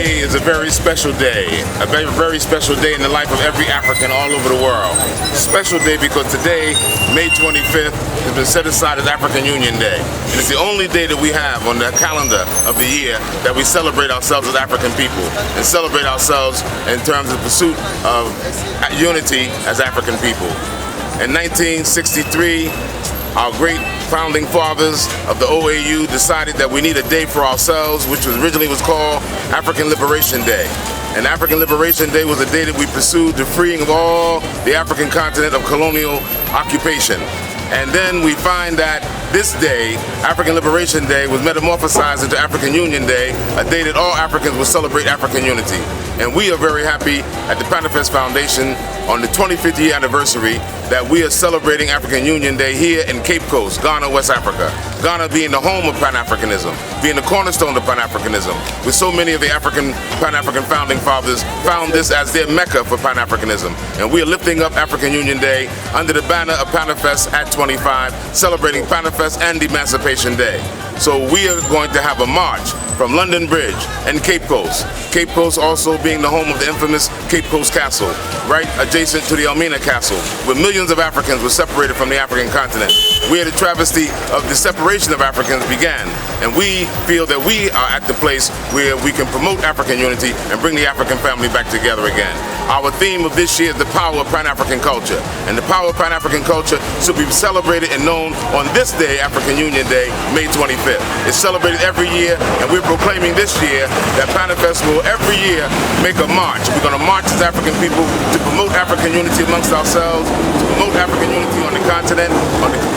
Today is a very special day, a very special day in the life of every African all over the world. Special day because today, May 25th, has been set aside as African Union Day. And it's the only day that we have on the calendar of the year that we celebrate ourselves as African people and celebrate ourselves in terms of pursuit of unity as African people. In 1963, our great founding fathers of the OAU decided that we need a day for ourselves, which originally was called African Liberation Day. And African Liberation Day was a day that we pursued the freeing of all the African continent of colonial occupation. And then we find that this day, African Liberation Day, was metamorphosized into African Union Day, a day that all Africans will celebrate African unity. And we are very happy at the Panafest Foundation on the 25th year anniversary that we are celebrating African Union Day here in Cape Coast, Ghana, West Africa. Ghana being the home of Pan-Africanism, being the cornerstone of Pan-Africanism, with so many of the Pan-African founding fathers found this as their mecca for Pan-Africanism. And we are lifting up African Union Day under the banner of Panafest at 25, celebrating Panafest and Emancipation Day. So we are going to have a march from London Bridge and Cape Coast. Cape Coast also being the home of the infamous Cape Coast Castle, right adjacent to the Elmina Castle, where millions of Africans were separated from the African continent. Where the travesty of the separation of Africans began. And we feel that we are at the place where we can promote African unity and bring the African family back together again. Our theme of this year is the power of Pan-African culture. And the power of Pan-African culture should be celebrated and known on this day, African Union Day, May 25th. It's celebrated every year, and we're proclaiming this year that Panafest will every year make a march. We're going to march as African people to promote African unity amongst ourselves, to promote African unity on the continent,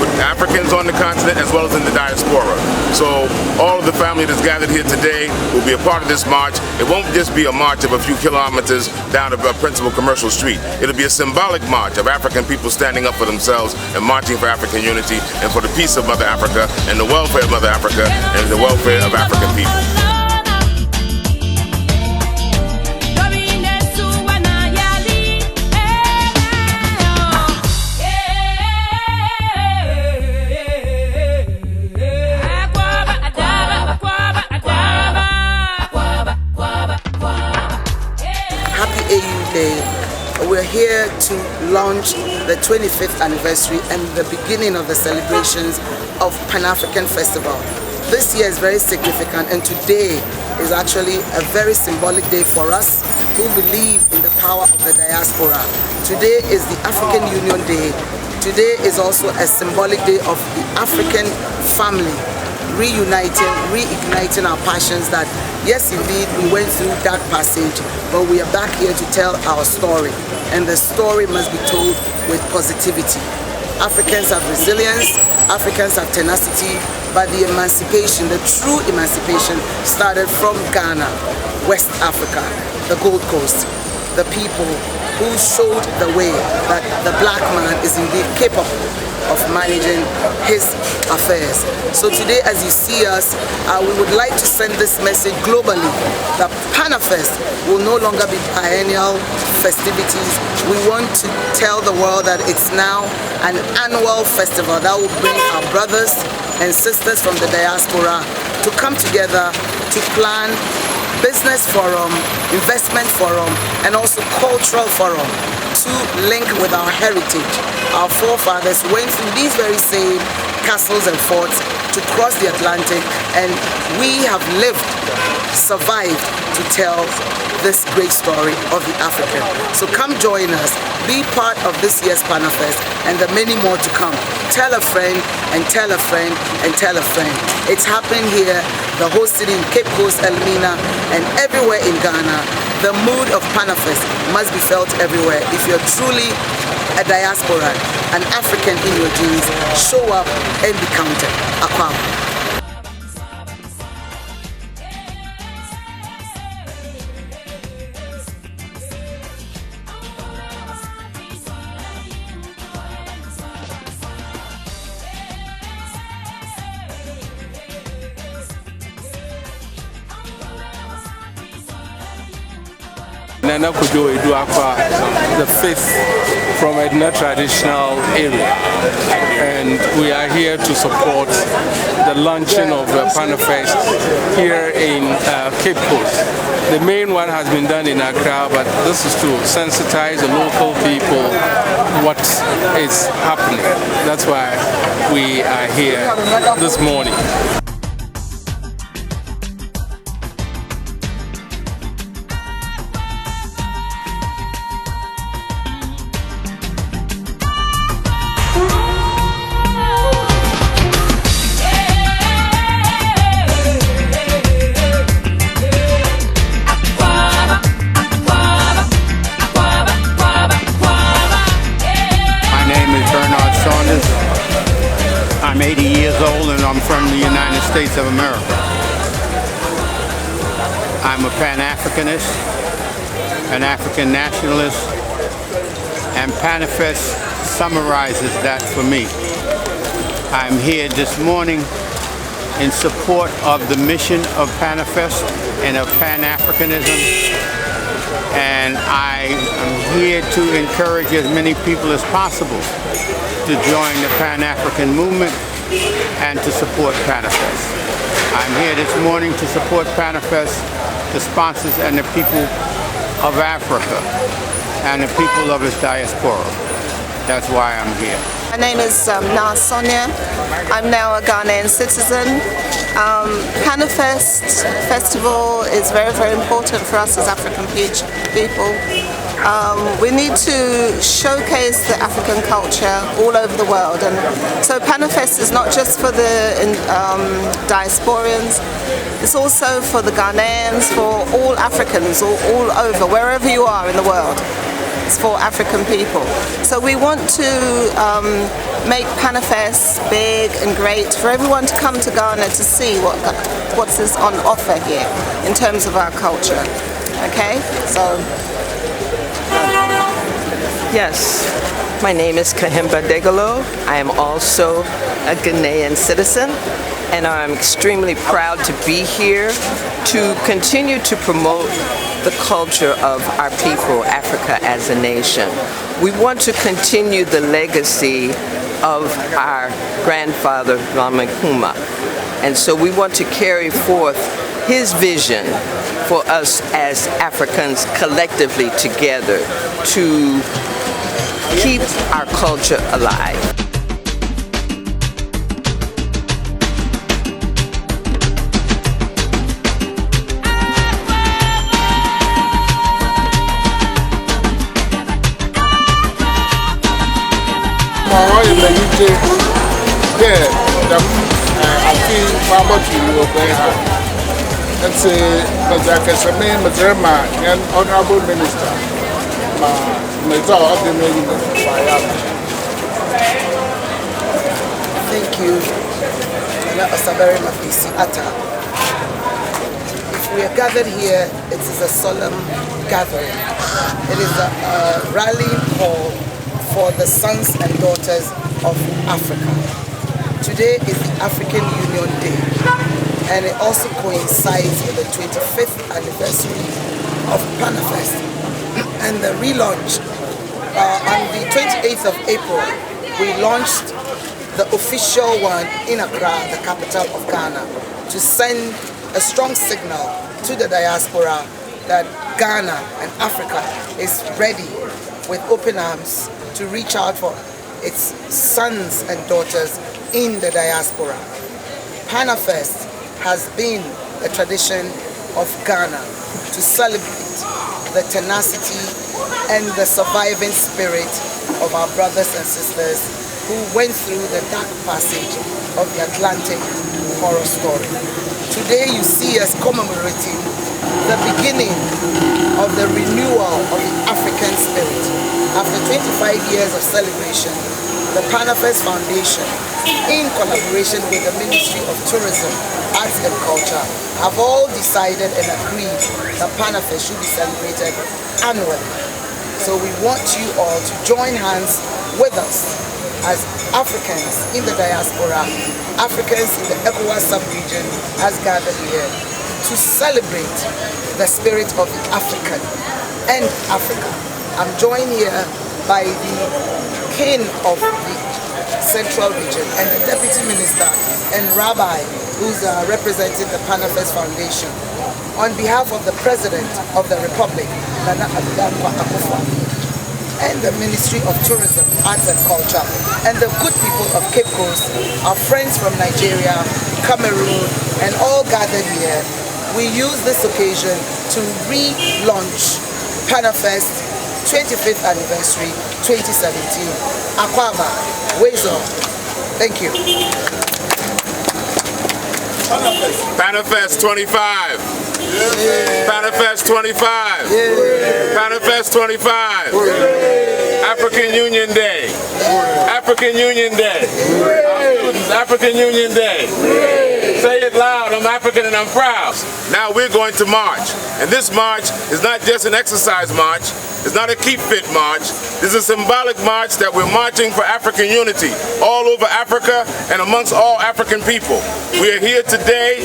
with Africans on the continent as well as in the diaspora. So all of the family that's gathered here today will be a part of this march. It won't just be a march of a few kilometers down the principal commercial street. It'll be a symbolic march of African people standing up for themselves and marching for African unity and for the peace of Mother Africa and the welfare of Mother Africa and the welfare of African people. Day. We're here to launch the 25th anniversary and the beginning of the celebrations of Pan-African Festival. This year is very significant, and today is actually a very symbolic day for us who believe in the power of the diaspora. Today is the African Union Day. Today is also a symbolic day of the African family reuniting, reigniting our passions that, yes indeed, we went through dark passage, but we are back here to tell our story. And the story must be told with positivity. Africans have resilience, Africans have tenacity, but the emancipation, the true emancipation, started from Ghana, West Africa, the Gold Coast, the people who showed the way that the black man is indeed capable of managing his affairs. So today, as you see us, we would like to send this message globally that Panafest will no longer be biennial festivities. We want to tell the world that it's now an annual festival that will bring our brothers and sisters from the diaspora to come together to plan business forum, investment forum, and also cultural forum to link with our heritage. Our forefathers went through these very same castles and forts to cross the Atlantic, and we have lived, survived to tell this great story of the African. So come join us, be part of this year's Panafest and the many more to come. Tell a friend and tell a friend and tell a friend. It's happening here, the whole city in Cape Coast, Elmina, and everywhere in Ghana. The mood of Panafest must be felt everywhere. If you're truly a diaspora, an African in your genes, show up and be counted. Akwam. Nana Kujo Eduakwa, the fifth from Edna traditional area, and we are here to support the launching of the panafest here in Cape Coast. The main one has been done in Accra, but this is to sensitize the local people what is happening. That's why we are here this morning. I'm 80 years old and I'm from the United States of America. I'm a Pan-Africanist, an African nationalist, and Panafest summarizes that for me. I'm here this morning in support of the mission of Panafest and of Pan-Africanism, and I am here to encourage as many people as possible to join the Pan-African movement and to support Panafest. I'm here this morning to support Panafest, the sponsors and the people of Africa and the people of its diaspora. That's why I'm here. My name is Sonia. I'm now a Ghanaian citizen. Panafest Festival is very, very important for us as African people. We need to showcase the African culture all over the world, and so Panafest is not just for the diasporians, it's also for the Ghanaians, for all Africans all over, wherever you are in the world. It's for African people. So we want to make Panafest big and great for everyone to come to Ghana to see what's on offer here in terms of our culture. Okay, so. Yes, my name is Kahimba Degalo. I am also a Ghanaian citizen, and I'm extremely proud to be here to continue to promote the culture of our people, Africa as a nation. We want to continue the legacy of our grandfather, Kwame Nkrumah, and so we want to carry forth his vision for us as Africans collectively together to keep our culture alive. Honorable Minister, Thank you. If we are gathered here, it is a solemn gathering. It is a rallying call for the sons and daughters of Africa. Today is the African Union Day, and it also coincides with the 25th anniversary of Panafest and the relaunch. On the 28th of April, we launched the official one in Accra, the capital of Ghana, to send a strong signal to the diaspora that Ghana and Africa is ready with open arms to reach out for its sons and daughters in the diaspora. Panafest has been a tradition of Ghana to celebrate the tenacity and the surviving spirit of our brothers and sisters who went through the dark passage of the Atlantic horror story. Today you see us commemorating the beginning of the renewal of the African spirit. After 25 years of celebration, the Panafest Foundation, in collaboration with the Ministry of Tourism, Arts and Culture, have all decided and agreed that Panafest should be celebrated annually. So we want you all to join hands with us as Africans in the diaspora, Africans in the ECOWAS sub-region has gathered here to celebrate the spirit of the African and Africa. I'm joined here by the king of the Central Region and the Deputy Minister and Rabbi who's representing the Panafest Foundation, on behalf of the President of the Republic, Nana Adakwa Akufo, and the Ministry of Tourism, Arts and Culture, and the good people of Cape Coast, our friends from Nigeria, Cameroon, and all gathered here, we use this occasion to relaunch Panafest 25th Anniversary 2017. Akwaba, Wezo. Thank you. Panafest 25. Panafest 25. Panafest 25. African Union Day. African Union Day. African Union Day. Say it loud, I'm African and I'm proud. Now we're going to march. And this march is not just an exercise march. It's not a keep fit march. This is a symbolic march that we're marching for African unity all over Africa and amongst all African people. We are here today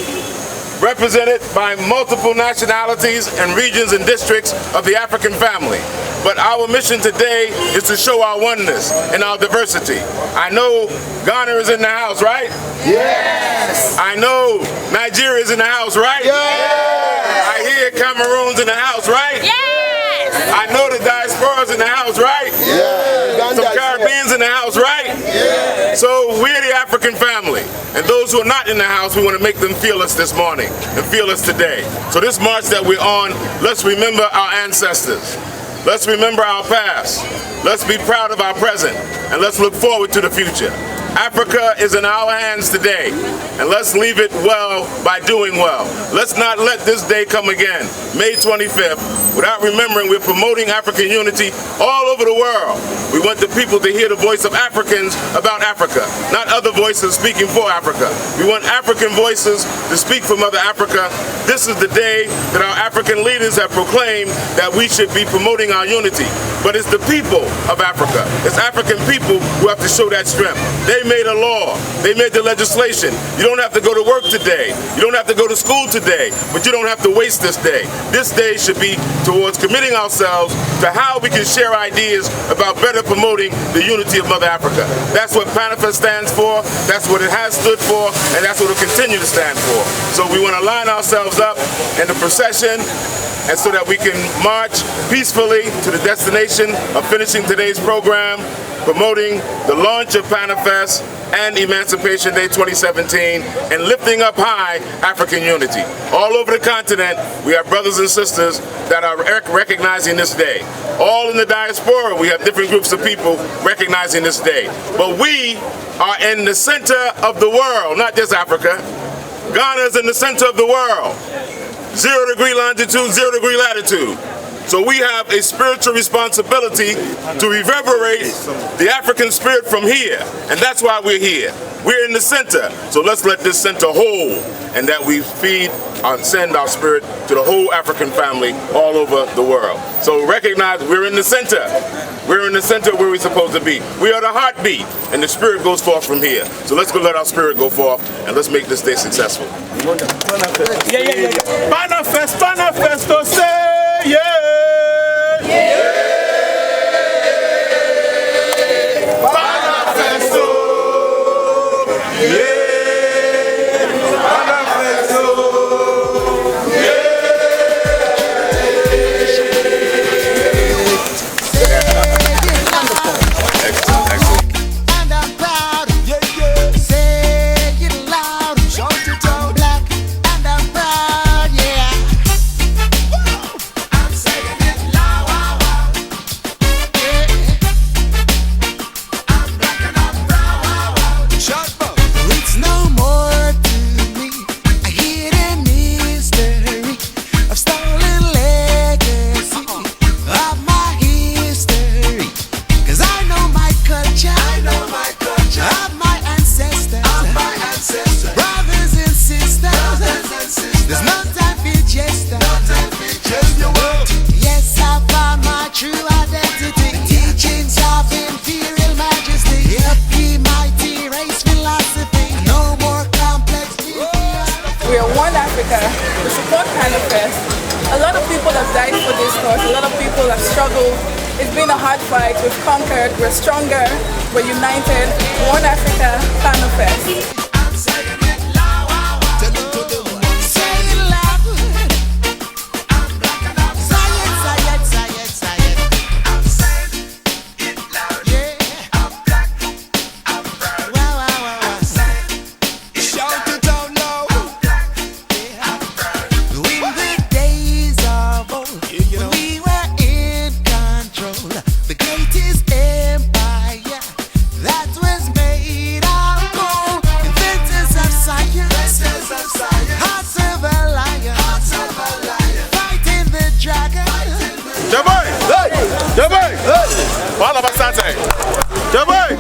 represented by multiple nationalities and regions and districts of the African family. But our mission today is to show our oneness and our diversity. I know Ghana is in the house, right? Yes! I know Nigeria is in the house, right? Yes! I hear Cameroon's in the house, right? Yes! I know the diaspora's in the house, right? Yes! Some Caribbeans in the house, right? Yes! So we're the African family. And those who are not in the house, we want to make them feel us this morning and feel us today. So this march that we're on, let's remember our ancestors. Let's remember our past. Let's be proud of our present. And let's look forward to the future. Africa is in our hands today, and let's leave it well by doing well. Let's not let this day come again, May 25th, without remembering we're promoting African unity all over the world. We want the people to hear the voice of Africans about Africa, not other voices speaking for Africa. We want African voices to speak for Mother Africa. This is the day that our African leaders have proclaimed that we should be promoting our unity. But it's the people of Africa, it's African people who have to show that strength. They made a law. They made the legislation. You don't have to go to work today. You don't have to go to school today, but you don't have to waste this day. This day should be towards committing ourselves to how we can share ideas about better promoting the unity of Mother Africa. That's what Panafest stands for. That's what it has stood for, and that's what it will continue to stand for. So we want to line ourselves up in the procession, and so that we can march peacefully to the destination of finishing today's program, promoting the launch of Panafest and Emancipation Day 2017, and lifting up high African unity. All over the continent, we have brothers and sisters that are recognizing this day. All in the diaspora, we have different groups of people recognizing this day. But we are in the center of the world, not just Africa. Ghana is in the center of the world. 0 degree longitude, 0 degree latitude. So we have a spiritual responsibility to reverberate the African spirit from here. And that's why we're here. We're in the center. So let's let this center hold, and that we feed and send our spirit to the whole African family all over the world. So recognize we're in the center. We're in the center where we're supposed to be. We are the heartbeat, and the spirit goes forth from here. So let's go let our spirit go forth, and let's make this day successful. Panafest, Panafest, oh say yeah. To support Panafest. A lot of people have died for this cause. A lot of people have struggled It's been a hard fight. We've conquered. We're stronger. We're united. One Africa, panafest. Fala bastante. Já vai!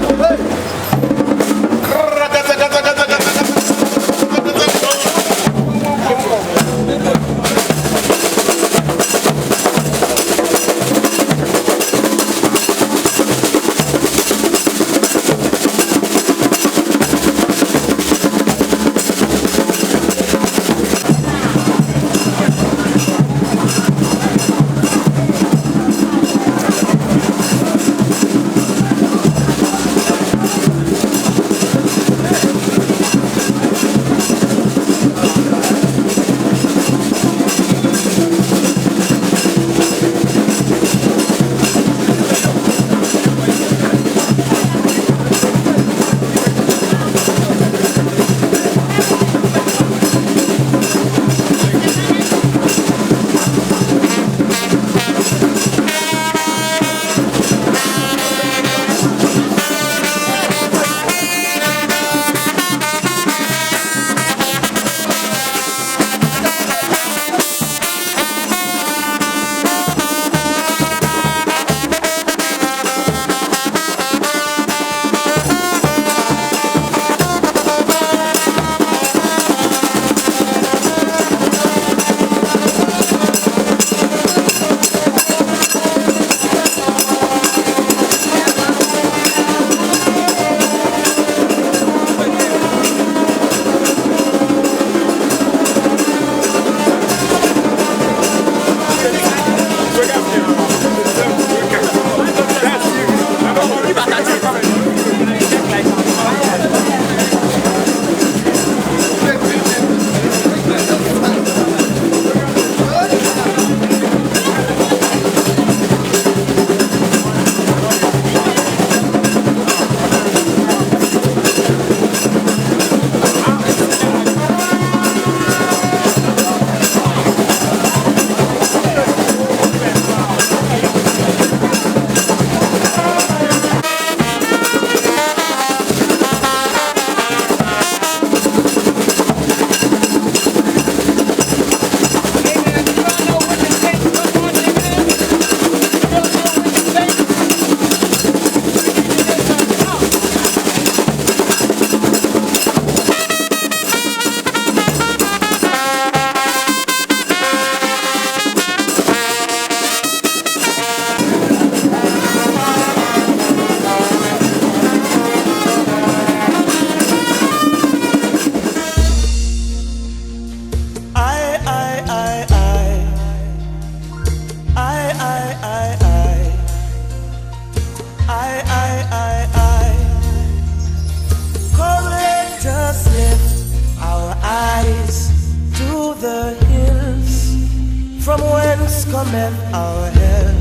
From whence cometh our help?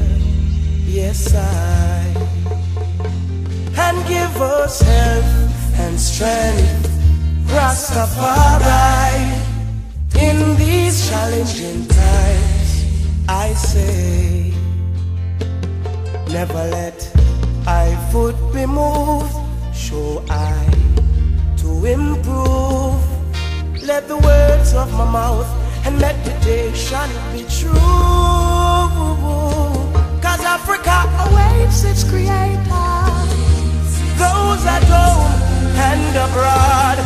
Yes, and give us health and strength, Rastafari. In these challenging times, I say, never let I foot be moved. Show I to improve. Let the words of my mouth and meditation be true. Cause Africa awaits its creator. Those at home and abroad,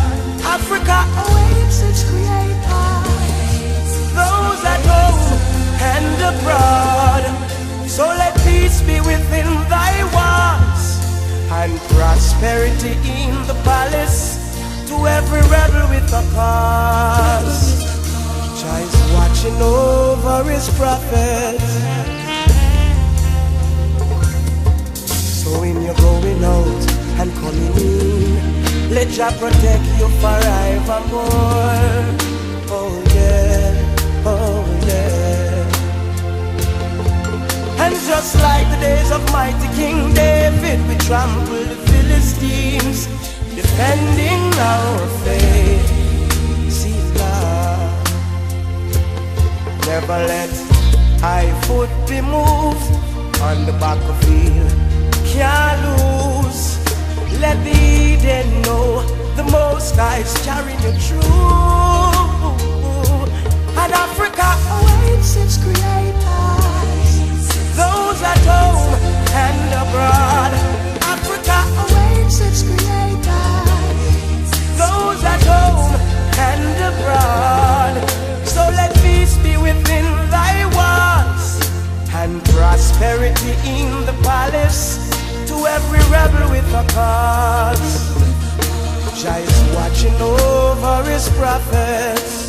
Africa awaits its creator. Those at home and abroad, so let peace be within thy walls and prosperity in the palace to every rebel with a cause. Jah is watching over his prophets. you're going out and coming in. Let Jah protect you forevermore. Oh yeah, oh yeah. And just like the days of mighty King David, we trample the Philistines, defending our faith. See God, never let high foot be moved on the battlefield. Can't lose. Let the Eden know the Most High is carrying you through. And Africa awaits its creators, those at home and abroad. Africa awaits its creators, those at home and abroad. So let peace be within thy walls and prosperity in the palace to every rebel with a cause. Jah is watching over his prophets.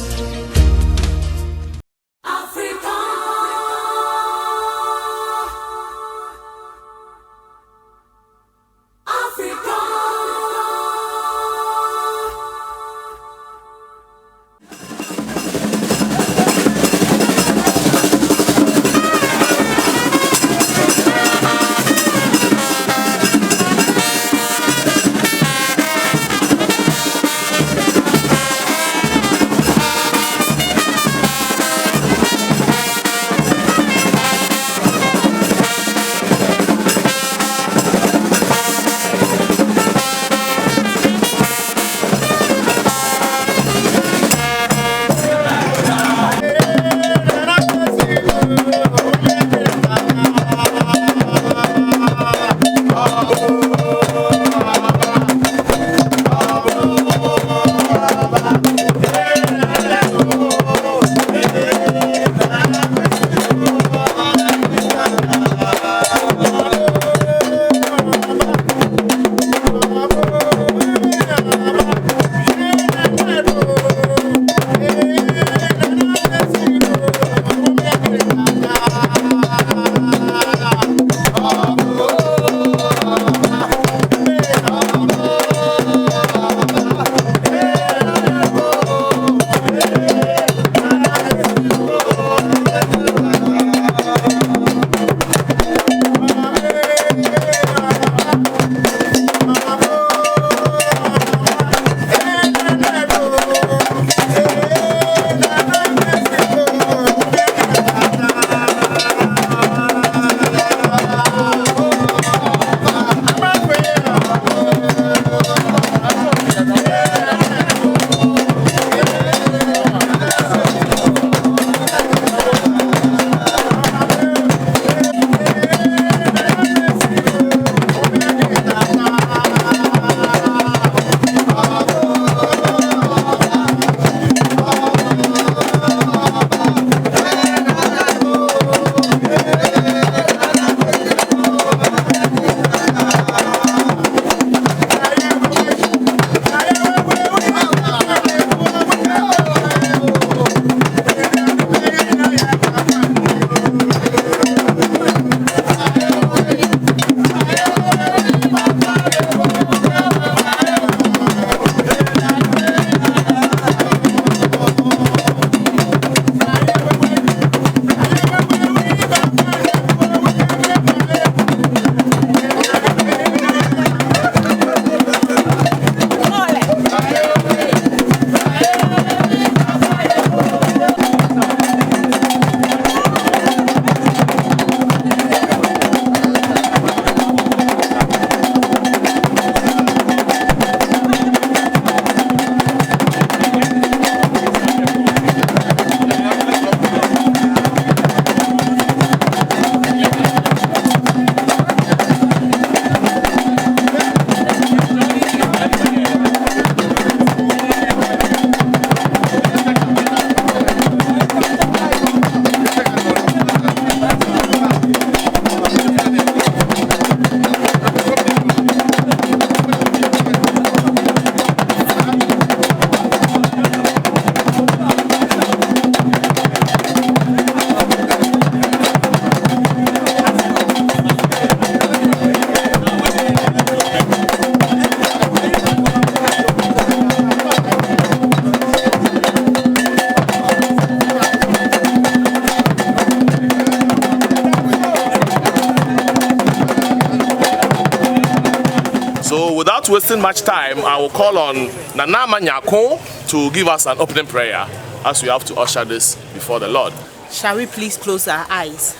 without wasting much time, I will call on Nanama Nyako to give us an opening prayer as we have to usher this before the Lord. Shall we please close our eyes?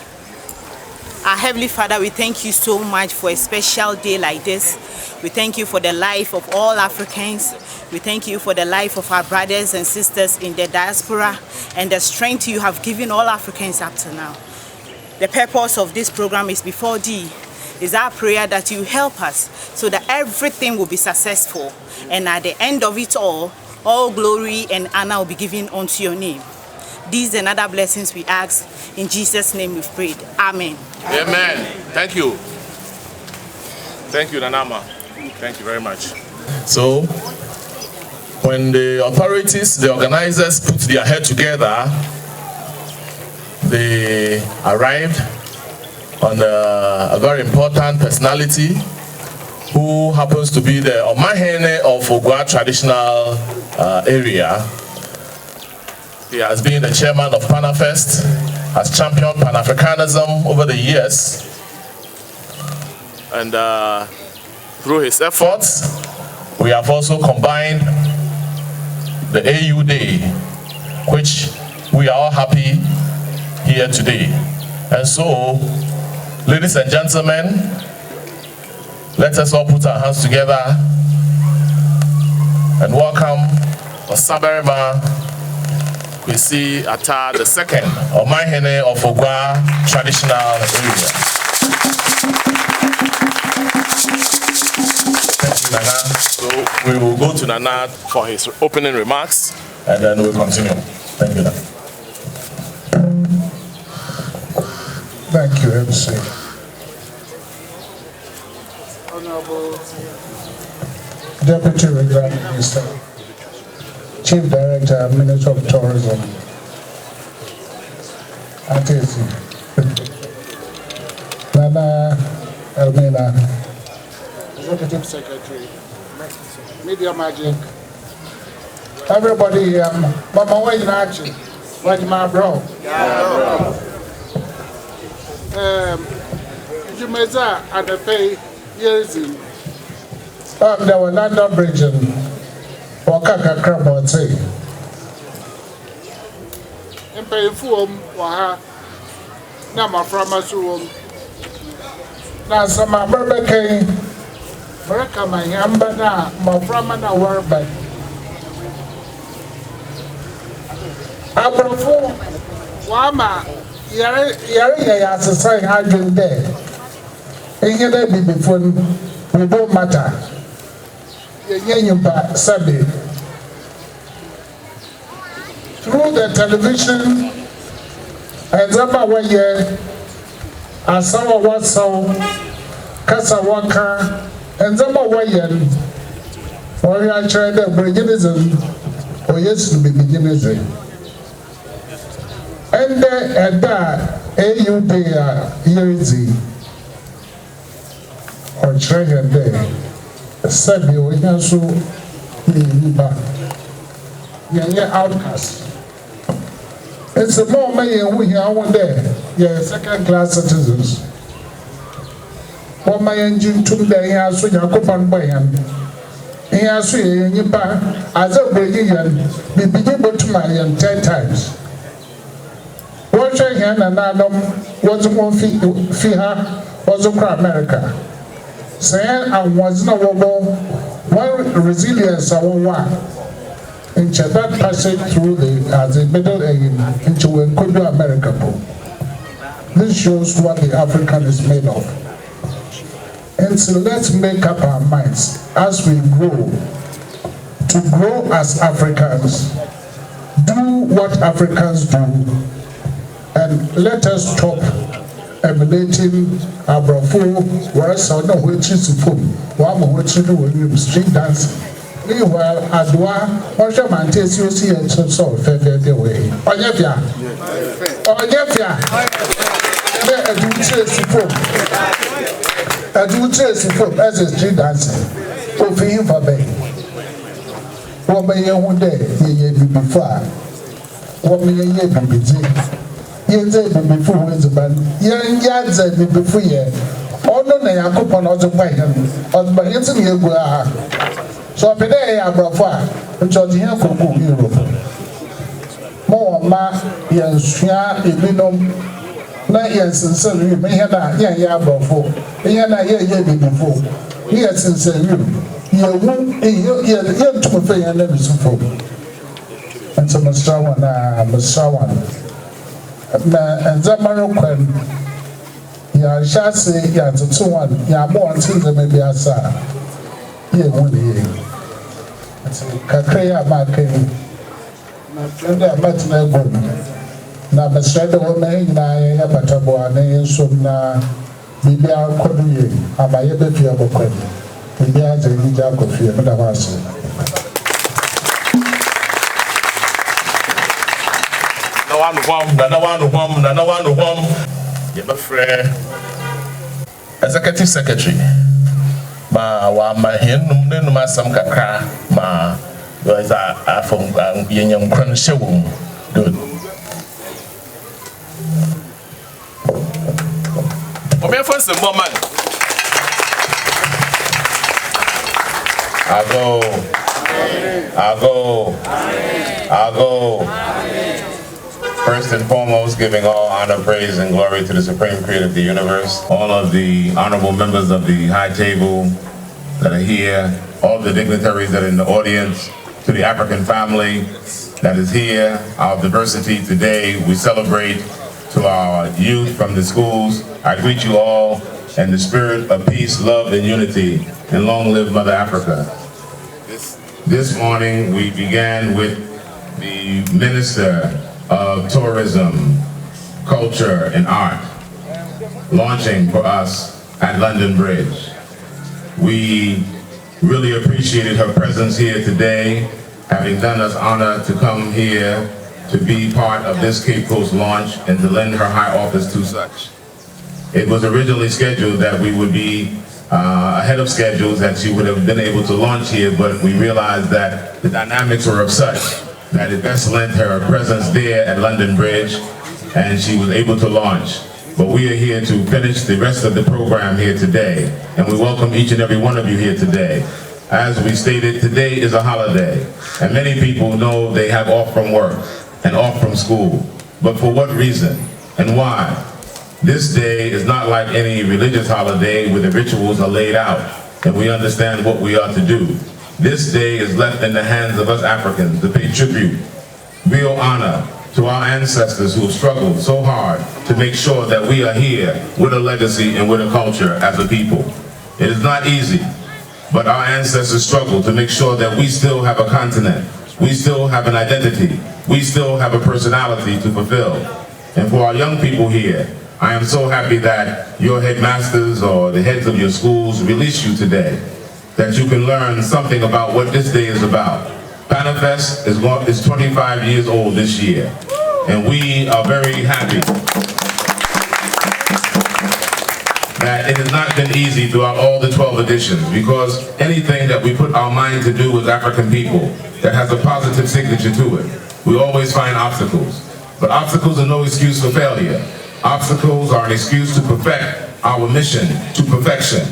Our Heavenly Father, we thank you so much for a special day like this. We thank you for the life of all Africans. We thank you for the life of our brothers and sisters in the diaspora and the strength you have given all Africans up to now. The purpose of this program is before thee. It's our prayer that you help us so that everything will be successful. And at the end of it all glory and honor will be given unto your name. These and other blessings we ask. In Jesus' name we've prayed. Amen. Amen. Thank you. Thank you, Nanama. Thank you very much. So, when the authorities, the organizers put their head together, they arrived on a very important personality who happens to be the Omahene of Ogwa traditional area. He has been the chairman of Panafest, has championed Pan-Africanism over the years. And through his efforts, we have also combined the AU Day, which we are all happy here today. And so, ladies and gentlemen, let us all put our hands together and welcome Osaberima Kwesi Atta II, Omahene of Ogwa traditional area. Thank you, Nana. So we will go to Nana for his opening remarks and then we'll continue. Thank you, Nana. Thank you, MC. Honorable Deputy Regulating Minister, Chief Director, Minister of Tourism, Atesi, Nana Elmina, Executive Secretary, Media Magic, everybody, Mama, where you actually? Where's my bro? Jumeza and the pay years in. There were London Bridge and Wakaka Kraboti. And pay for Waha Nama from us. Now, some of my came, Baraka, my Yambana, my Framana were back. Abrafu Wama, Yari, as a sign, I drink there. And you let me before we don't matter. Sunday. Through the television, and Zama Waye, and some of us saw Casawaka, and Zama Wayan, or you are trying to bring it or yes, to be beginners. And that AUD here is or treasure day. Sabi we can so niba yeah outcast. It's a more man we here one day. Yeah, second class citizens. What my engine to the here so Jacoban Bayan. Here so niba as a Brazilian be able to marry 10 times. What I can and Adam was more fee her was across America. Say I was not one resilience I want in that passage through the middle into Kodo America. This shows what the African is made of. And so let's make up our minds as we grow to grow as Africans, do what Africans do, and let us stop emulating Abrafo, whereas I know which is the phone, one which is the street dancing. Meanwhile, Adwa, what your man takes you see and so fair way. Oh, yeah, oh, yeah, I do trace the phone. I do trace the phone as a street dancing. Oh, for him for me. What may you one day, ye be before? What may ye be busy? Before wins a man, young Yadza before ye. Oh, no, na yakopon ozo kwa ihe ozo ba yeti na egu aha so pede ya abrafo a ncho di here kogu Europe mo ma yensua ebinom na yensensen wi me here na yen ya abrafo here na ye bibifo yensensen wi ye ntumo fe yen na bisufo nso Mr. na nzamaro kwan ya shase ya tutuwan ya mo antin da me biasa ye woni ye kakre ya ma kai na nda matina go na mesrede wo me nyina ya batabo ane nso na bibia kodu ye abaye be fie bokwan bibia je ni ja ko fie me da ba so Nana Wanu Yebafre Executive Secretary ma wa ma henum ne numa sam kakra ma was a from yenyam kran shewum good Obi afon se mo man I go First and foremost, giving all honor, praise, and glory to the Supreme Creator of the universe, all of the honorable members of the high table that are here, all the dignitaries that are in the audience, to the African family that is here, our diversity today. We celebrate to our youth from the schools. I greet you all in the spirit of peace, love, and unity, and long live Mother Africa. This morning, we began with the Minister of Tourism, Culture, and Art, launching for us at London Bridge. We really appreciated her presence here today, having done us honor to come here to be part of this Cape Coast launch and to lend her high office to such. It was originally scheduled that we would be ahead of schedule, that she would have been able to launch here, but we realized that the dynamics were of such that it best lent her presence there at London Bridge, and she was able to launch. But we are here to finish the rest of the program here today, and we welcome each and every one of you here today. As we stated, today is a holiday, and many people know they have off from work and off from school. But for what reason and why? This day is not like any religious holiday where the rituals are laid out and we understand what we are to do. This day is left in the hands of us Africans to pay tribute, real honor to our ancestors who have struggled so hard to make sure that we are here with a legacy and with a culture as a people. It is not easy, but our ancestors struggled to make sure that we still have a continent, we still have an identity, we still have a personality to fulfill. And for our young people here, I am so happy that your headmasters or the heads of your schools release you today, that you can learn something about what this day is about. Panafest is 25 years old this year, and we are very happy that it has not been easy throughout all the 12 editions, because anything that we put our mind to do as African people that has a positive signature to it, we always find obstacles. But obstacles are no excuse for failure. Obstacles are an excuse to perfect our mission to perfection.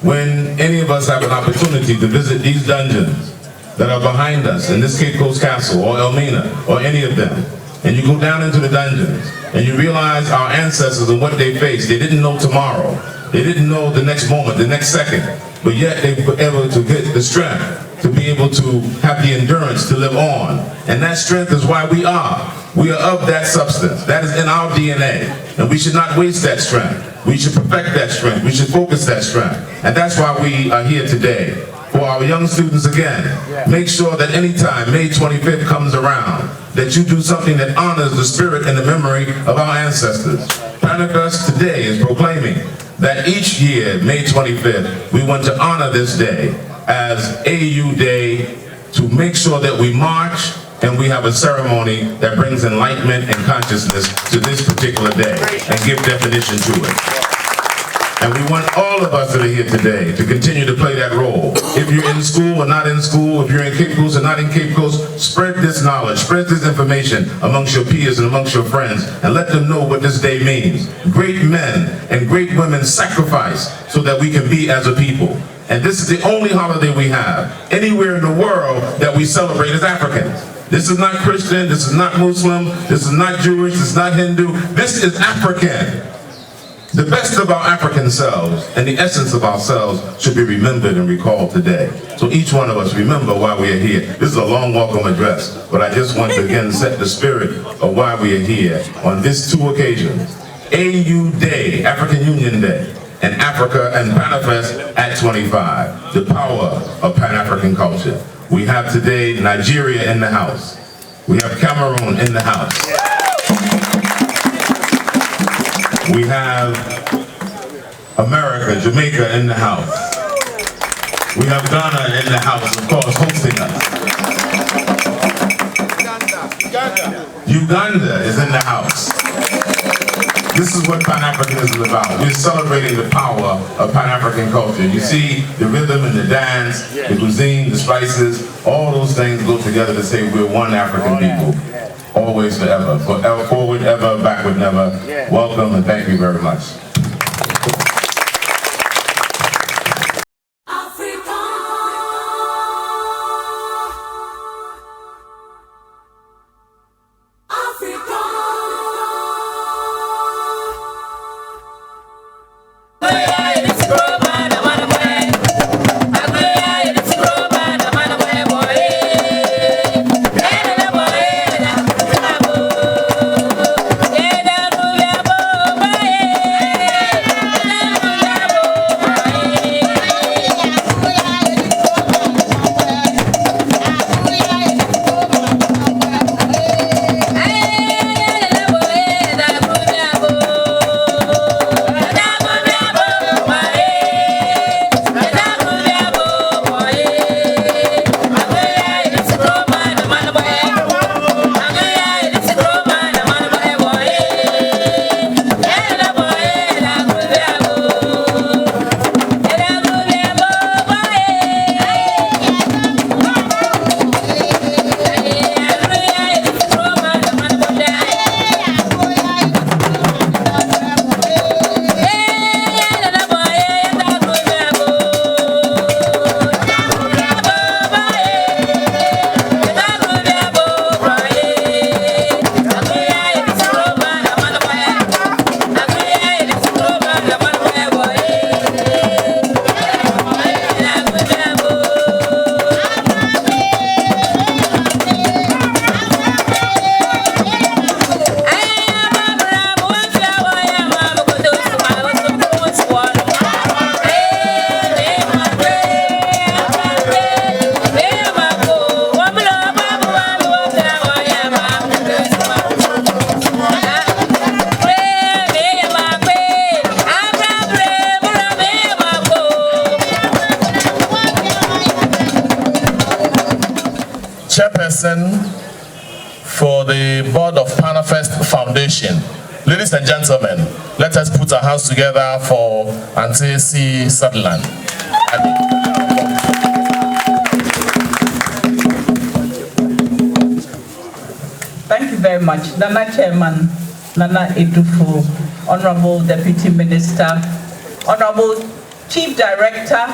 When any of us have an opportunity to visit these dungeons that are behind us in this Cape Coast Castle or Elmina or any of them, and you go down into the dungeons and you realize our ancestors and what they faced, they didn't know tomorrow. They didn't know the next moment, the next second, but yet they were able to get the strength to be able to have the endurance to live on. And that strength is why we are. We are of that substance. That is in our DNA. And we should not waste that strength. We should perfect that strength. We should focus that strength. And that's why we are here today. For our young students again, make sure that anytime May 25th comes around, that you do something that honors the spirit and the memory of our ancestors. Panafest today is proclaiming that each year, May 25th, we want to honor this day as AU Day, to make sure that we march and we have a ceremony that brings enlightenment and consciousness to this particular day and give definition to it. And we want all of us that are here today to continue to play that role. If you're in school or not in school, if you're in Cape Coast or not in Cape Coast, spread this knowledge, spread this information amongst your peers and amongst your friends, and let them know what this day means. Great men and great women sacrifice so that we can be as a people. And this is the only holiday we have anywhere in the world that we celebrate as Africans. This is not Christian, this is not Muslim, this is not Jewish, this is not Hindu, this is African. The best of our African selves and the essence of ourselves should be remembered and recalled today. So each one of us remember why we are here. This is a long welcome address, but I just want to again set the spirit of why we are here on these two occasions. AU Day, African Union Day, and Africa and Panafest at 25, the power of Pan-African culture. We have today Nigeria in the house. We have Cameroon in the house. We have America, Jamaica in the house. We have Ghana in the house, of course, hosting us. Uganda is in the house. This is what Pan-Africanism is about. We're celebrating the power of Pan-African culture. You see the rhythm and the dance, the cuisine, the spices, all those things go together to say we're one African people. Always, forever. Forward, ever, backward, never. Welcome and thank you very much. Chairperson for the Board of Panafest Foundation. Ladies and gentlemen, let us put our hands together for Auntie C. Sutherland. Thank you very much. Nana Chairman, Nana Edufo, Honorable Deputy Minister, Honorable Chief Director,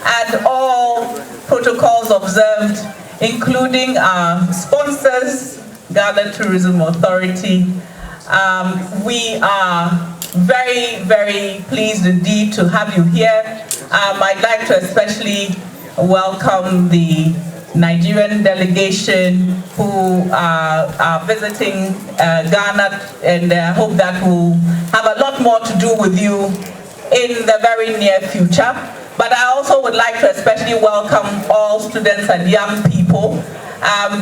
and all protocols observed, including our sponsors, Ghana Tourism Authority. We are very, very pleased indeed to have you here. I'd like to especially welcome the Nigerian delegation who are visiting Ghana, and I hope that will have a lot more to do with you in the very near future. But I also would like to especially welcome all students and young people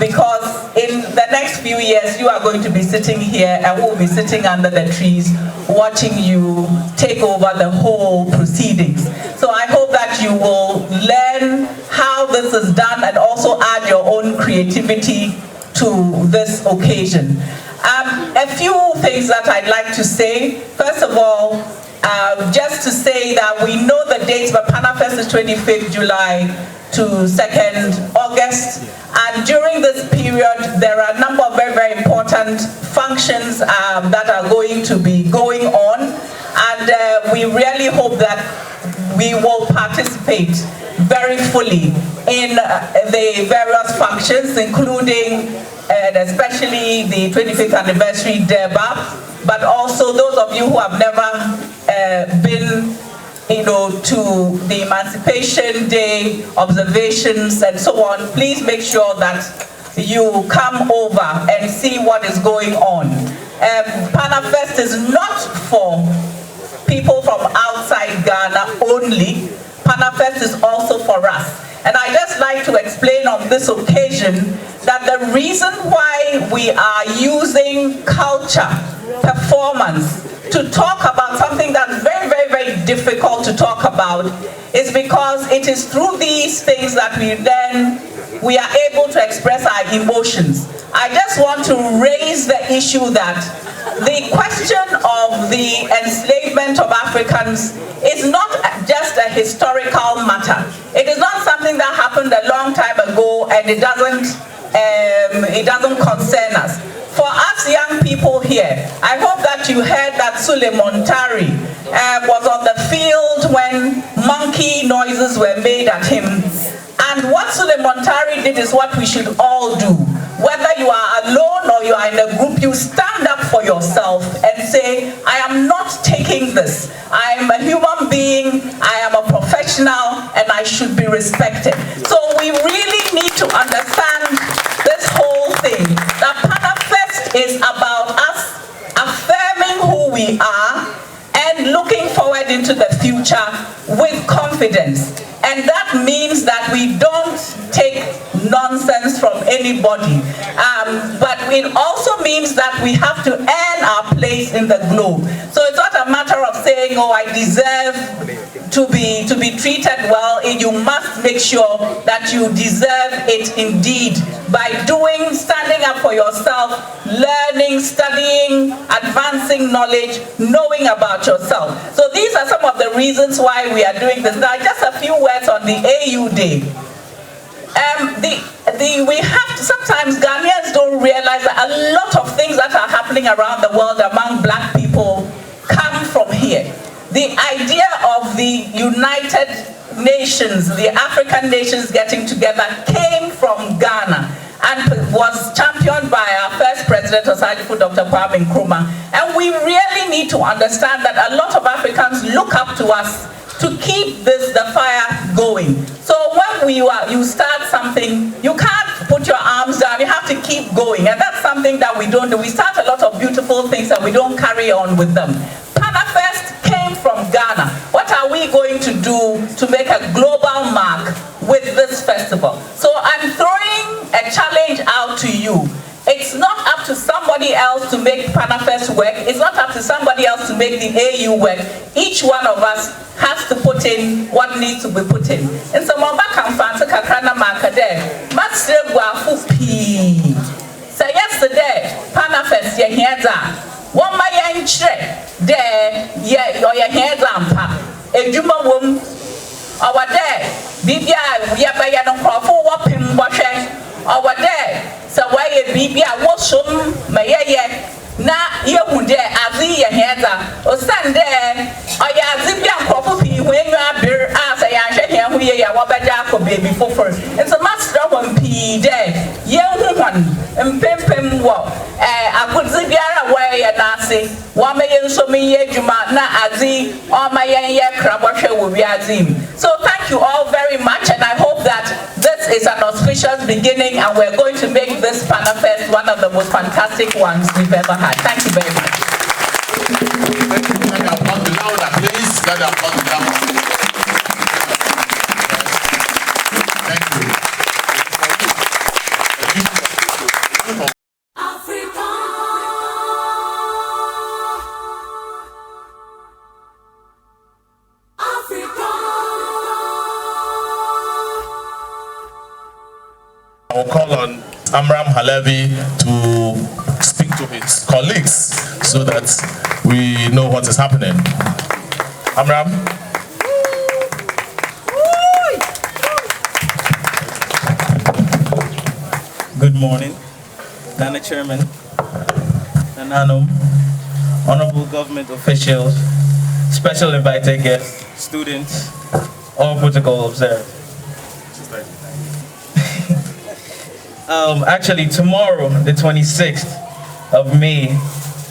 because in the next few years you are going to be sitting here and we'll be sitting under the trees watching you take over the whole proceedings. So I hope that you will learn how this is done and also add your own creativity to this occasion. A few things that I'd like to say. First of all, just to say that we know the dates, but Panafest is 25th July to 2nd August. And during this period, there are a number of very, very important functions that are going to be going on. And we really hope that we will participate very fully in the various functions, including and especially the 25th anniversary Durbar, but also those of you who have never been to the Emancipation Day observations and so on, please make sure that you come over and see what is going on. Panafest is not for people from outside Ghana only. Panafest is also for us. And I just like to explain on this occasion that the reason why we are using culture, performance, to talk about something that's very, very, very difficult to talk about is because it is through these things that we are able to express our emotions. I just want to raise the issue that the question of the enslavement of Africans is not just a historical matter. It is not something that happened a long time ago and it doesn't concern us. For us young people here, I hope that you heard that Suleiman Tari was on the field when monkey noises were made at him. And what Suleiman Tari did is what we should all do. Whether you are alone or you are in a group, you stand up for yourself and say, I am not taking this. I am a human being, I am a professional, and I should be respected. So we really need to understand this whole thing. The Panafest is about us affirming who we are and looking forward into the future with confidence. And that means that we don't take nonsense from anybody. But it also means that we have to earn our place in the globe. So it's not a matter of saying, oh, I deserve to be treated well. You must make sure that you deserve it indeed by standing up for yourself, learning, studying, advancing knowledge, knowing about yourself. So these are some of the reasons why we are doing this. Now, just a few words on the AU Day. Sometimes Ghanaians don't realize that a lot of things that are happening around the world among black people come from here. The idea of the United Nations, the African nations getting together came from Ghana and was championed by our first president, Dr. Kwame Nkrumah. And we really need to understand that a lot of Africans look up to us to keep the fire going. So when you start something, you can't put your arms down, you have to keep going. And that's something that we don't do. We start a lot of beautiful things and we don't carry on with them. Panafest came from Ghana. What are we going to do to make a global mark with this festival? So I'm throwing a challenge out to you. It's not up to somebody else to make Panafest work. It's not up to somebody else to make the AU work. Each one of us has to put in what needs to be put in. And so so yesterday, Panafest, your hands are. One my young there, your hands are. A Juma womb, our day, BBI, we are by an awful whopping washer. Our day. So why a baby I was some my na you would there as your hands or Sunday or ya zibian property when you are beer as I am here we are what better baby for first. It's a master one P day. Young woman and pem walk. I could zibia away and I say, one million so me juma na azi or my crab washer will be azim. So thank you all very much and I hope that this is an auspicious beginning and we're going to make this Panafest one of the most fantastic ones we've ever had. Thank you very much. Let the applause be louder, please. Let the applause be louder. Thank you. I will call on Amram Halevi to speak to his colleagues so that we know what is happening. Amram. Good morning, Nana Chairman, Nananum, honorable government officials, special invited guests, students, all protocol observed. Actually, tomorrow, the 26th of May,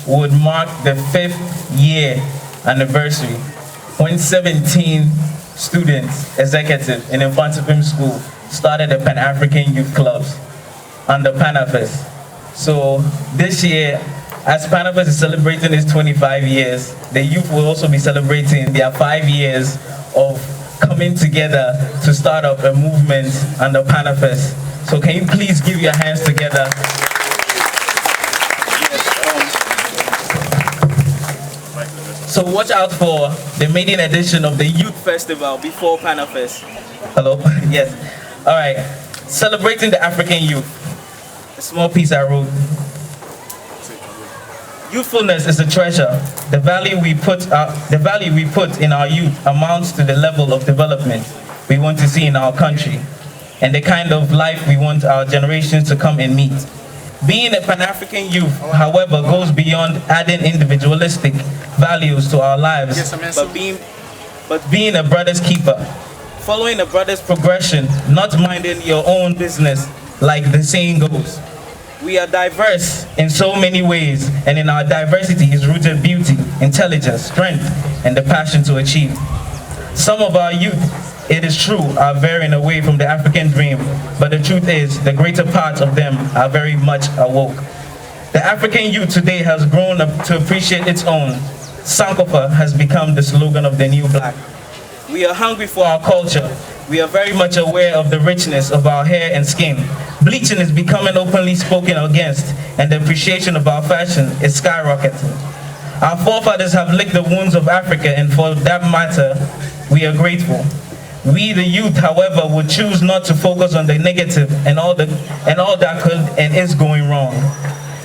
would mark the 5th year anniversary when 17 students, executives in Infantipim School started the Pan-African Youth Clubs under panafest. So this year, as panafest is celebrating its 25 years, the youth will also be celebrating their 5 years of coming together to start up a movement under panafest. So can you please give your hands together? So watch out for the maiden edition of the Youth Festival before panafest. Hello? Yes. All right. Celebrating the African youth. A small piece I wrote. Youthfulness is a treasure. The value we put in our youth amounts to the level of development we want to see in our country and the kind of life we want our generations to come and meet. Being a Pan-African youth, however, goes beyond adding individualistic values to our lives, but being a brother's keeper. Following a brother's progression, not minding your own business, like the saying goes. We are diverse in so many ways, and in our diversity is rooted beauty, intelligence, strength, and the passion to achieve. Some of our youth, it is true, are veering away from the African dream, but the truth is, the greater part of them are very much awoke. The African youth today has grown up to appreciate its own. Sankofa has become the slogan of the new black. We are hungry for our culture. We are very much aware of the richness of our hair and skin. Bleaching is becoming openly spoken against, and the appreciation of our fashion is skyrocketing. Our forefathers have licked the wounds of Africa, and for that matter, we are grateful. We, the youth, however, would choose not to focus on the negative and all that could and is going wrong.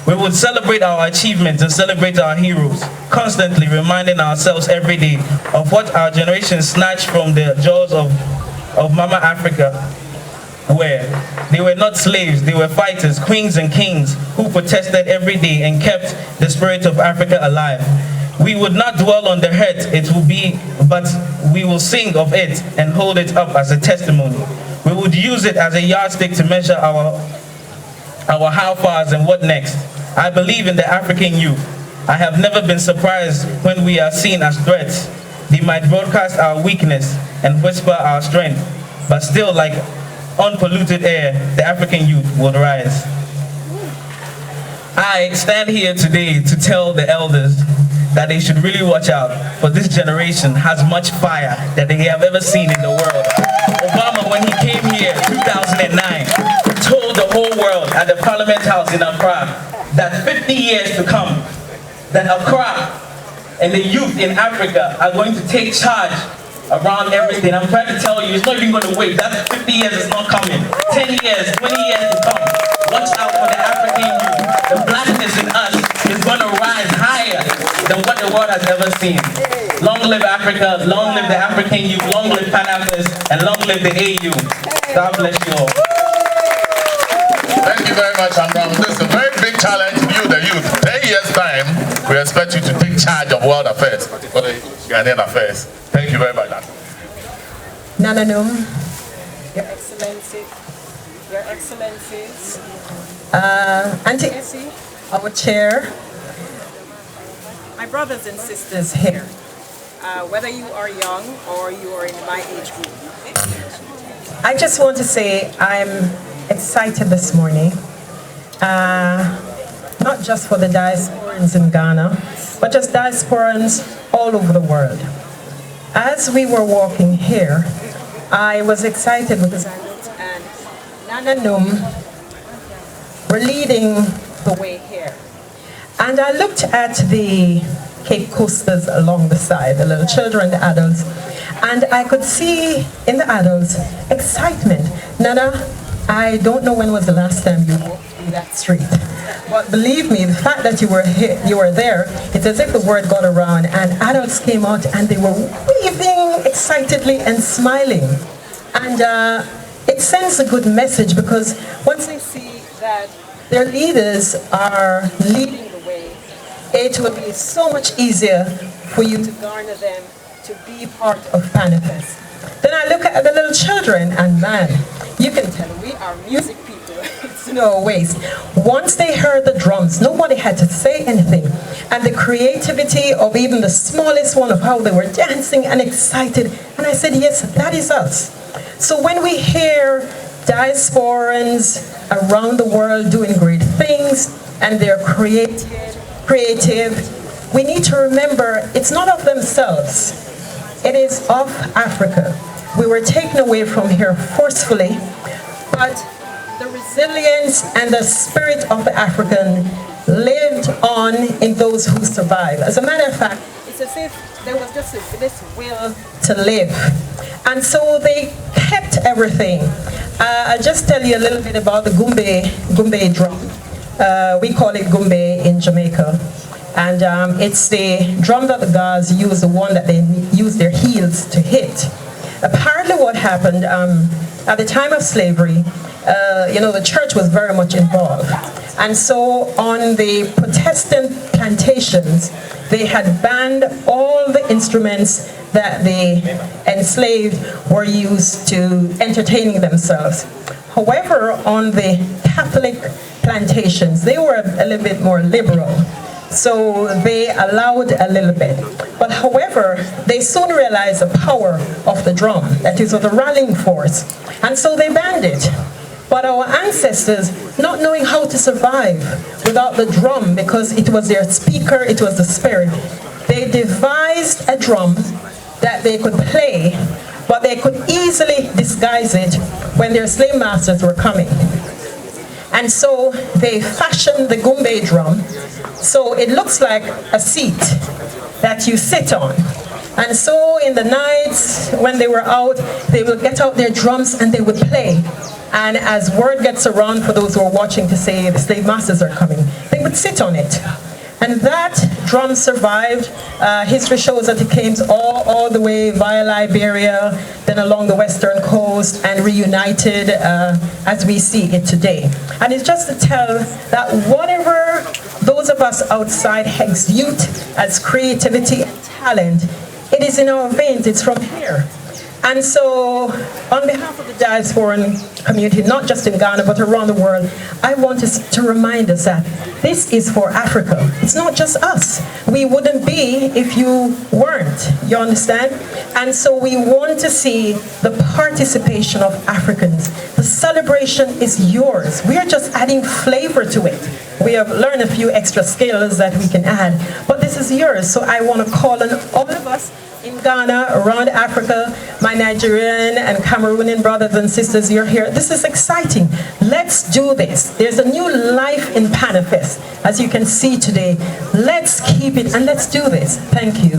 We would celebrate our achievements and celebrate our heroes, constantly reminding ourselves every day of what our generation snatched from the jaws of Mama Africa, where they were not slaves, they were fighters, queens and kings who protested every day and kept the spirit of Africa alive. We would not dwell on the hurt it will be, but we will sing of it and hold it up as a testimony. We would use it as a yardstick to measure our how fars and what next. I believe in the African youth. I have never been surprised when we are seen as threats. They might broadcast our weakness and whisper our strength, but still, like unpolluted air, the African youth will rise. I stand here today to tell the elders that they should really watch out, for this generation has much fire that they have ever seen in the world. Obama, when he came here in 2009, told the whole world at the Parliament House in Accra that 50 years to come, that Accra and the youth in Africa are going to take charge around everything. I'm trying to tell you, it's not even going to wait. That 50 years is not coming. 10 years, 20 years to come. Watch out for the African youth. The blackness in us is going to rise higher than what the world has ever seen. Long live Africa, long live the African youth, long live panafest, and long live the AU. God bless you all. Thank you very much, Amram. This is a very big challenge to you, the youth. 10 years' time, we expect you to take charge of world affairs, Ghanaian affairs. Thank you very much. Nananum, Your Excellency, Your Excellencies, Auntie Essie, our chair, my brothers and sisters here, whether you are young or you are in my age group. I just want to say I'm excited this morning, not just for the diasporans in Ghana, but just diasporans all over the world. As we were walking here, I was excited because I looked and Nananum were leading the way here. And I looked at the Cape Coasters along the side, the little children, the adults, and I could see in the adults excitement. Nana, I don't know when was the last time you walked through that street, But believe me, the fact that you were there, it's as if the word got around and adults came out and they were waving excitedly and smiling. And it sends a good message, because once they see that their leaders are leading the way, it will be so much easier for you to garner them to be part of panafest. Then I look at the little children, and man, you can tell we are music people. It's no waste. Once they heard the drums, nobody had to say anything. And the creativity of even the smallest one, of how they were dancing and excited. And I said, yes, that is us. So when we hear diasporans around the world doing great things, and they're creative, we need to remember it's not of themselves. It is of Africa. We were taken away from here forcefully, but the resilience and the spirit of the African lived on in those who survived. As a matter of fact, it's as if there was just this will to live. And so they kept everything. I'll just tell you a little bit about the gumbe drum. We call it gumbe in Jamaica. And it's the drum that the guards use, the one that they use their heels to hit. Apparently what happened at the time of slavery, the church was very much involved. And so on the Protestant plantations, they had banned all the instruments that the enslaved were used to entertaining themselves. However, on the Catholic plantations, they were a little bit more liberal. So they allowed a little bit. But however, they soon realized the power of the drum, that is, of the rallying force. And so they banned it. But our ancestors, not knowing how to survive without the drum, because it was their speaker, it was the spirit, they devised a drum that they could play, but they could easily disguise it when their slave masters were coming. And so they fashioned the gumbe drum, so it looks like a seat that you sit on. And so in the nights when they were out, they would get out their drums and they would play. And as word gets around for those who are watching to say the slave masters are coming, they would sit on it. And that drum survived. History shows that it came all the way via Liberia, then along the western coast, and reunited as we see it today. And it's just to tell that whatever those of us outside exude as creativity and talent, it is in our veins, it's from here. And so, on behalf of the diasporan community, not just in Ghana, but around the world, I want us to remind us that this is for Africa. It's not just us. We wouldn't be if you weren't, you understand? And so we want to see the participation of Africans. The celebration is yours. We are just adding flavor to it. We have learned a few extra skills that we can add, but this is yours. So I want to call on all of us in Ghana, around Africa, my Nigerian and Cameroonian brothers and sisters, you're here. This is exciting. Let's do this. There's a new life in panafest, as you can see today. Let's keep it and let's do this. Thank you.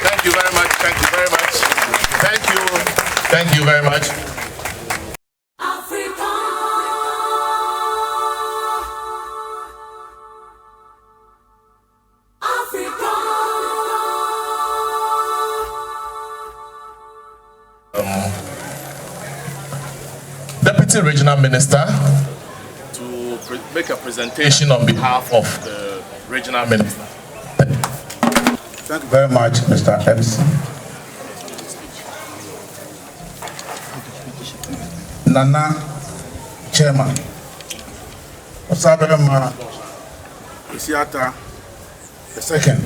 Thank you very much. Thank you very much. Thank you. Thank you very much. Deputy Regional Minister to make a presentation on behalf of the Regional Minister. Thank you very much, Mr. MC. Nana, Chairman. Osaberema Isiata, the second,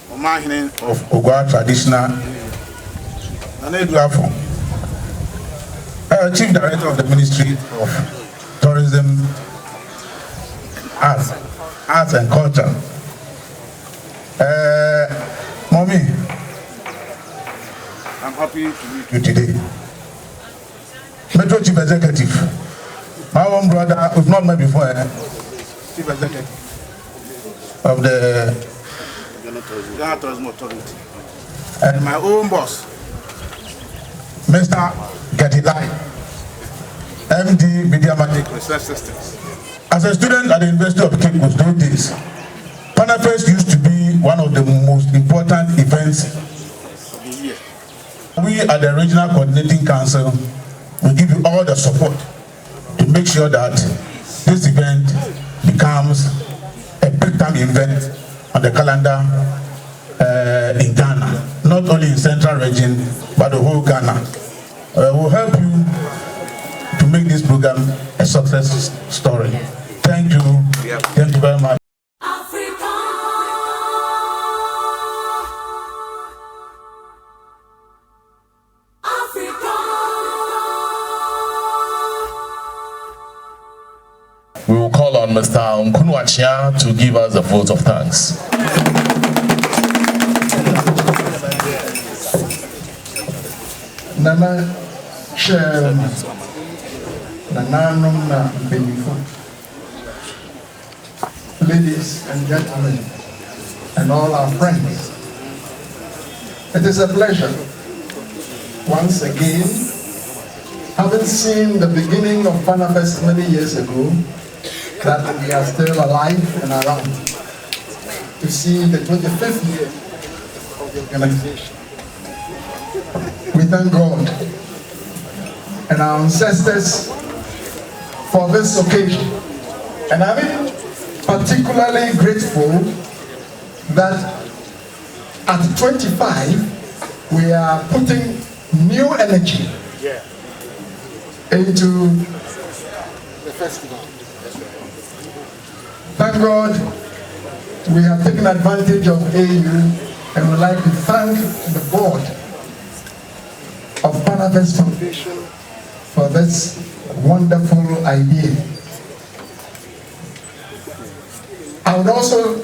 Omahine of Ogwa Traditional, Nana Eduafo, Chief Director of the Ministry of Tourism, Arts and Culture. Mommy, I'm happy to meet you today. Metro Chief Executive, my own brother, we've not met before, Chief Executive of the Ghana Tourism Authority, and my own boss, Mr. Getty Lai, MD Media Magic Research Systems. As a student at the University of Cape Coast those days, panafest used to be one of the most important events. We at the Regional Coordinating Council will give you all the support to make sure that this event becomes a big-time event on the calendar in Ghana, not only in Central Region, but the whole Ghana. We'll help you to make this program a success story. Thank you. Thank you very much. We will call on Mr. Nkunuachia to give us a vote of thanks. Nana Chairman, Nana Benifo, ladies and gentlemen, and all our friends, it is a pleasure once again, having seen the beginning of panafest many years ago, that we are still alive and around to see the 25th year of the organization. We thank God and our ancestors for this occasion, and I'm particularly grateful that at 25 we are putting new energy into the festival. Thank God we have taken advantage of AU, and would like to thank the board of Panafest Foundation for this wonderful idea. I would also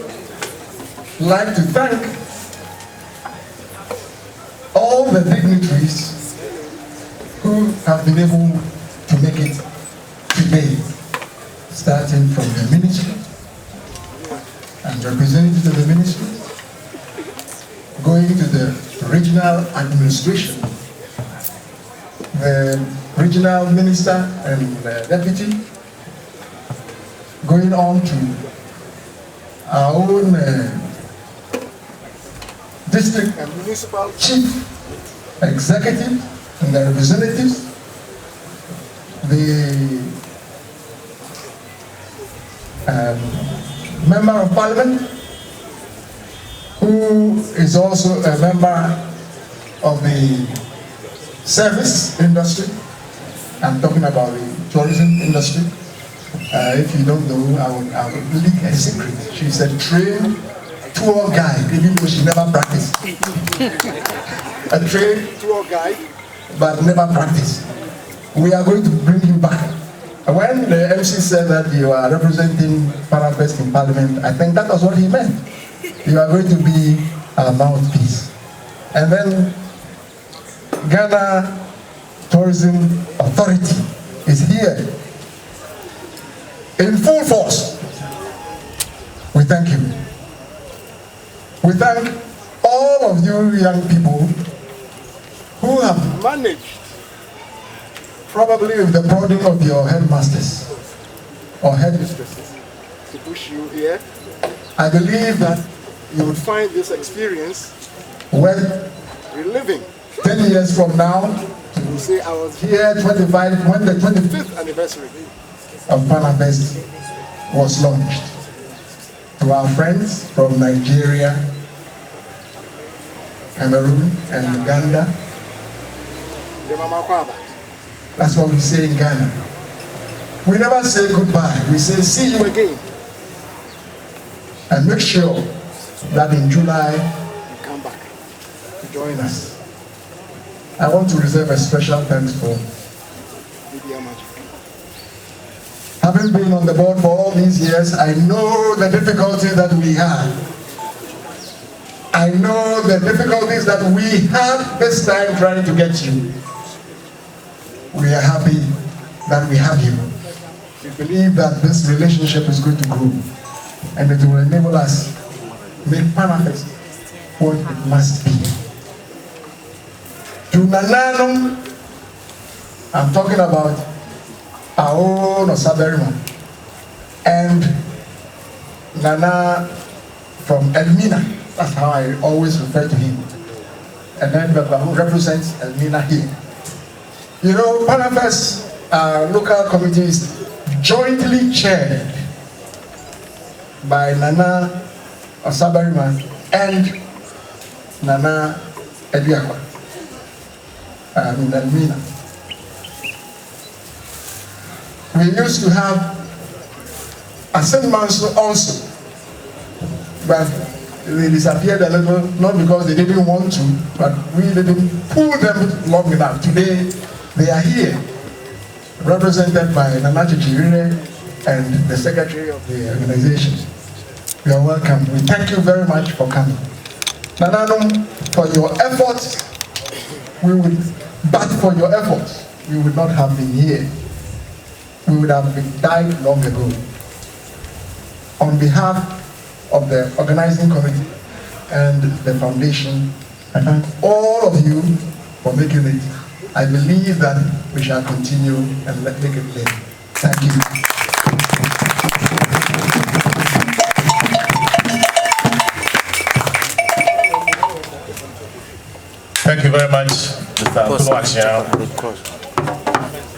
like to thank all the dignitaries who have been able to make it today, starting from the ministry and representatives of the ministry, going to the regional administration, the regional minister and the deputy, going on to our own district and municipal chief executive and the representatives, the member of parliament, who is also a member of the service industry. I'm talking about the tourism industry. If you don't know, I will leak a secret. She's a trained tour guide, even though she never practiced. A trained tour guide, but never practiced. We are going to bring you back. When the MC said that you are representing panafest in Parliament, I think that was what he meant. You are going to be our mouthpiece. And then Ghana Tourism Authority is here in full force. We thank you. We thank all of you young people who have managed, probably with the prodding of your headmasters or headmistresses, to push you here. I believe that you would find this experience worth reliving. 10 years from now, you will say I was here 25 when the 25th anniversary of panafest was launched. To our friends from Nigeria, Cameroon, and Uganda, that's what we say in Ghana. We never say goodbye, we say see you again. And make sure that in July you come back to join us. I want to reserve a special thanks for Media Magic. Having been on the board for all these years, I know the difficulties that we have. I know the difficulties that we have this time trying to get you. We are happy that we have you. We believe that this relationship is going to grow, and it will enable us to make panafest what it must be. To Nananum, I'm talking about our own Osaberima. and Nana from Elmina. That's how I always refer to him. And then who represents Elmina here. You know, panafest local committee is jointly chaired by Nana Osabarima and Nana Ediakwa in Elmina. We used to have Asenmanso also, but they disappeared a little, not because they didn't want to, but we didn't pull them long enough. Today, they are here, represented by Nana Chichirine and the secretary of the organization. You are welcome. We thank you very much for coming. Nananum, for your efforts, but for your efforts, we would not have been here. We would have died long ago. On behalf of the organizing committee and the foundation, I thank all of you for making it. I believe that we shall continue and make it clear. Thank you. Thank you very much, Mr. Kuluachia.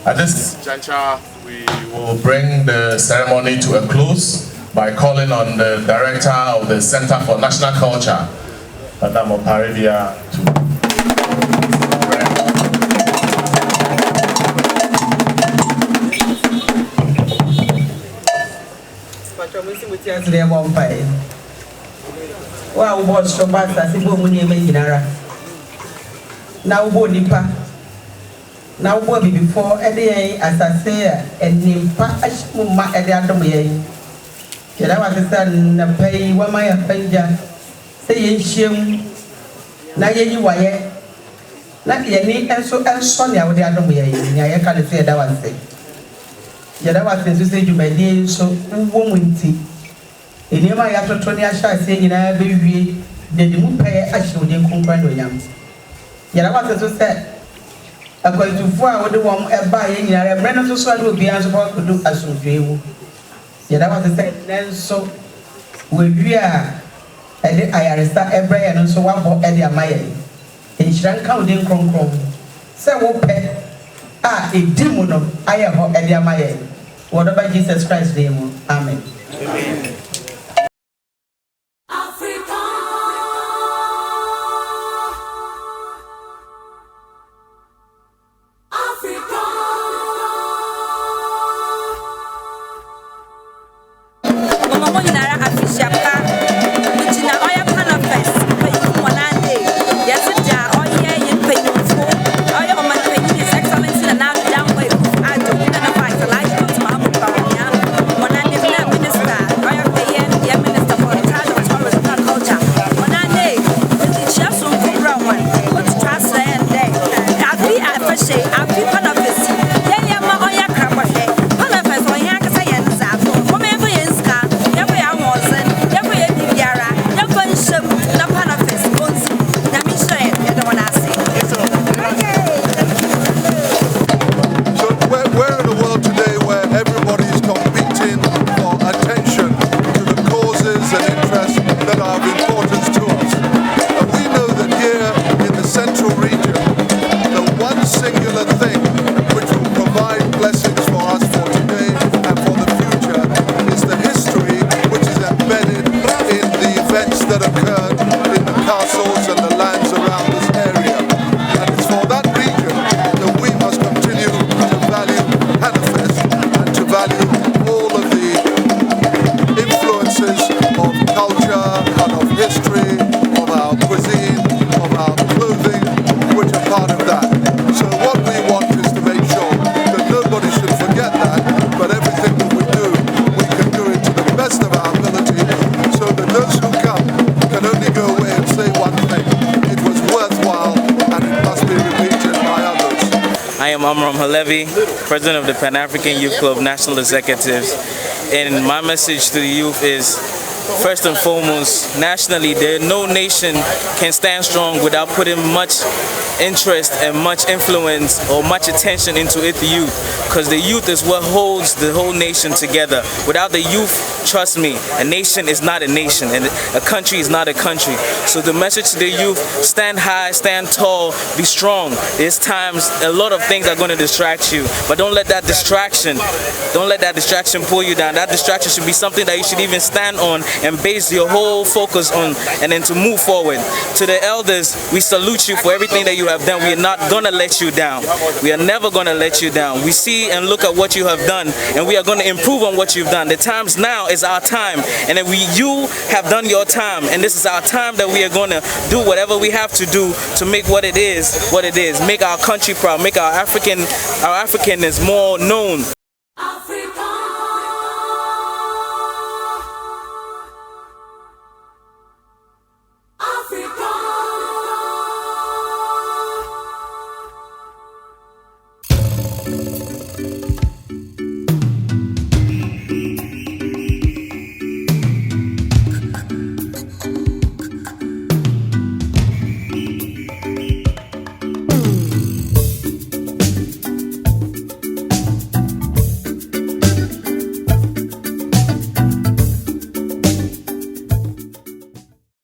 At this juncture, we will bring the ceremony to a close by calling on the Director of the Center for National Culture, Madam Oparibia, to now what before any as I say and nimpa ashmuma at the other way. Can I was a son pay one my avenger say shim na ye wire na ye need and so and Sonia with the other way. I can't say that one thing. Yet I was to say you may dear so woman tea. In your my after 20 I shall say in a baby the moon pay actually didn't comprehend yam. Yet I was to say according to four the one buy in a brand of swallow be answerable to do as you. Yet I was to say then so we are at the IRS every and also one for Eddie Maya. In Shan County Crom. Say what pet a demon of I have Eddie Maya. Whatever Jesus Christ name. Amen. Amen. President of the Pan-African Youth Club National Executives, and my message to the youth is first and foremost, nationally, no nation can stand strong without putting much interest and much influence or much attention into the youth, because the youth is what holds the whole nation together. Without the youth, trust me, a nation is not a nation, and a country is not a country. So the message to the youth: stand high, stand tall, be strong. There's times a lot of things are going to distract you, but don't let that distraction pull you down. That distraction should be something that you should even stand on and base your whole focus on, and then to move forward. To the elders, we salute you for everything that you have done. We are not gonna let you down. We are never gonna let you down. We see and look at what you have done, and we are gonna improve on what you've done. The times now is our time, and if you have done your time, and this is our time that we are gonna do whatever we have to do to make what it is, make our country proud, make our Africanness more known.